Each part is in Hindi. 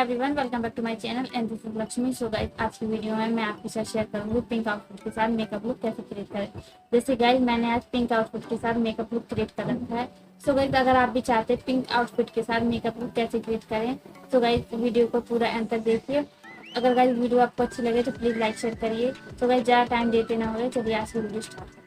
Everyone, welcome back to my channel and this is Lakshmi. So guys, आज की वीडियो में मैं आपके साथ शेयर करूंगी पिंक आउटफिट के साथ मेकअप लुक कैसे क्रिएट करें। जैसे गाइस, मैंने आज पिंक आउटफिट के साथ मेकअप लुक क्रिएट कर रखा है। सो गाइस, अगर आप भी चाहते हैं पिंक आउटफिट के साथ मेकअप लुक कैसे क्रिएट करें, तो गाइस वीडियो को पूरा एंड तक देखिए। अगर गाइस वीडियो आपको अच्छी लगे तो प्लीज़ लाइक शेयर करिए। तो गाइस, ज़्यादा टाइम देते ना हुए, चलिए आज की वीडियो स्टार्ट।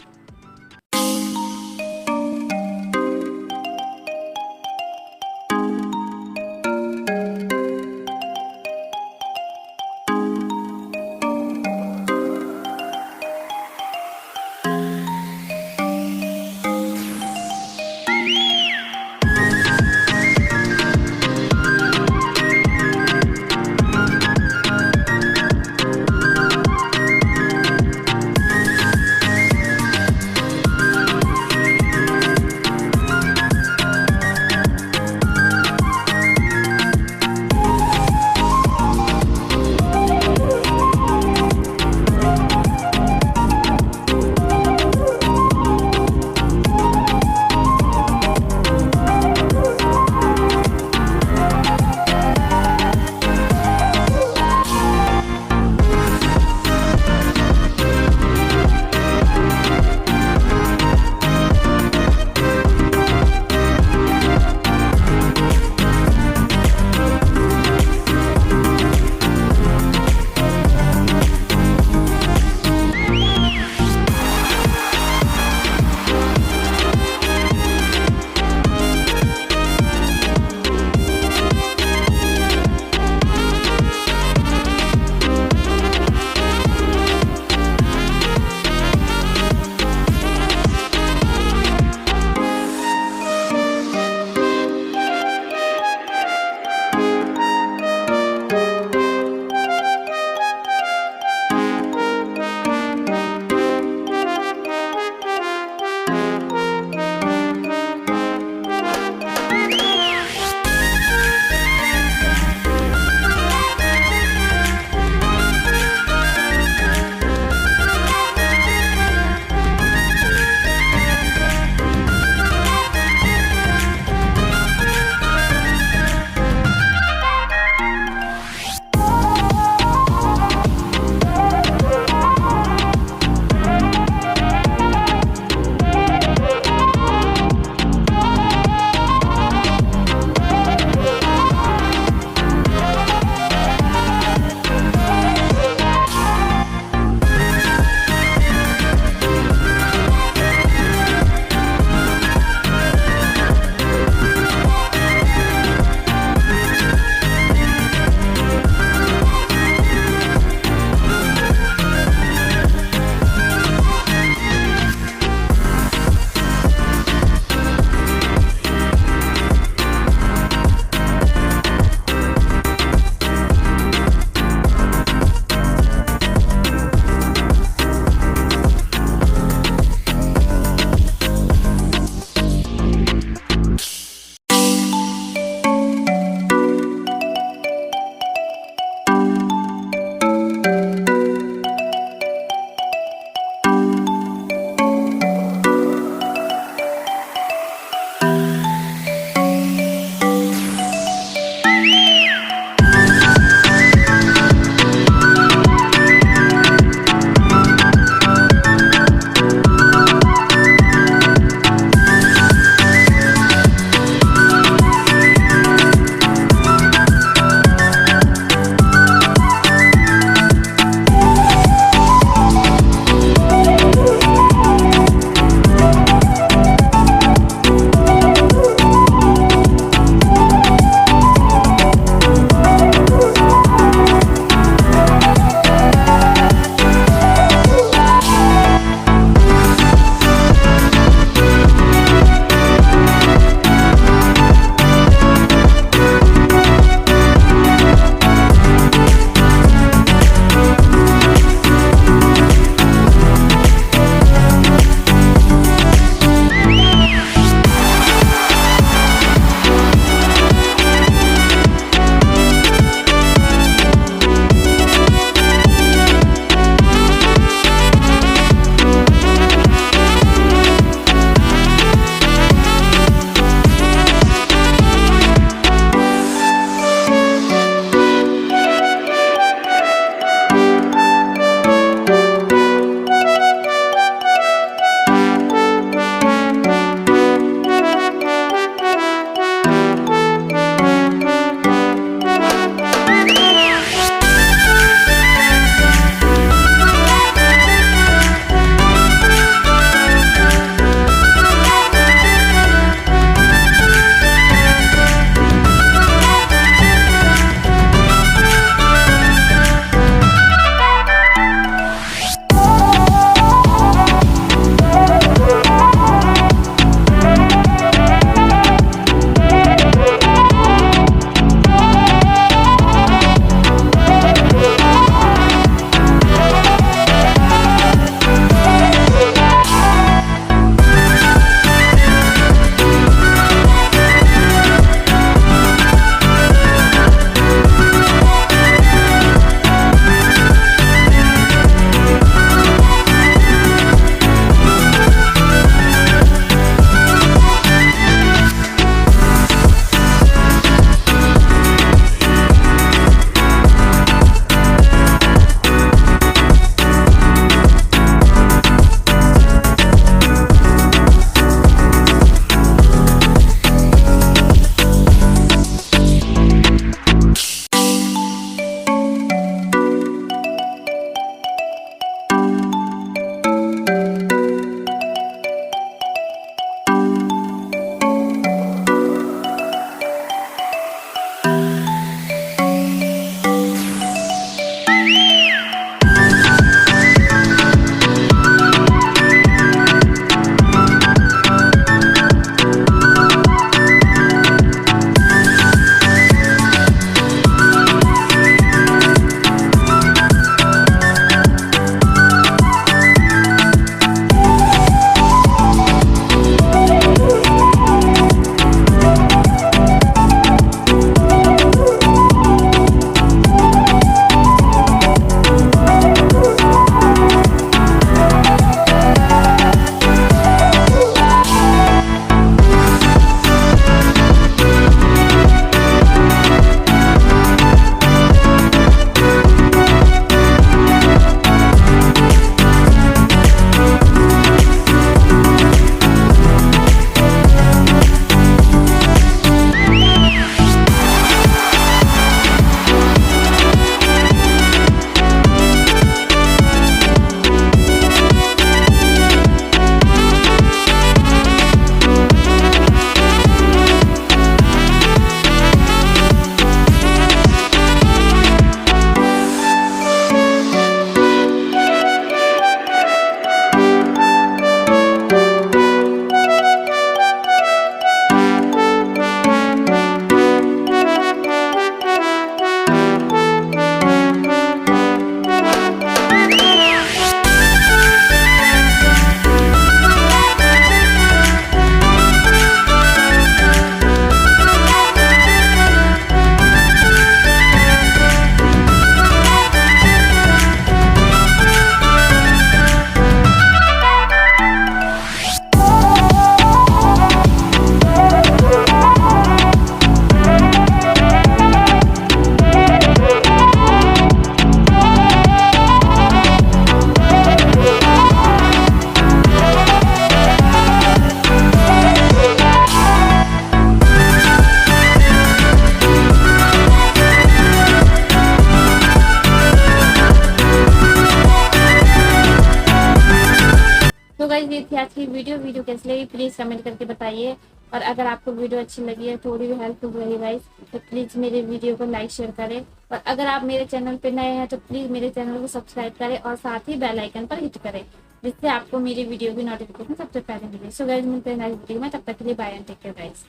ये थी आज की वीडियो कैसी लगी प्लीज़ कमेंट करके बताइए। और अगर आपको वीडियो अच्छी लगी है, थोड़ी भी हेल्पफुल रही गाइस, तो प्लीज़ मेरे वीडियो को लाइक शेयर करें। और अगर आप मेरे चैनल पे नए हैं तो प्लीज़ मेरे चैनल को सब्सक्राइब करें और साथ ही बेल आइकन पर हिट करें, जिससे आपको मेरी वीडियो की नोटिफिकेशन सबसे पहले मिले। सो गाइस मिलते हैं नेक्स्ट वीडियो में, तब तक के लिए bye and take care guys.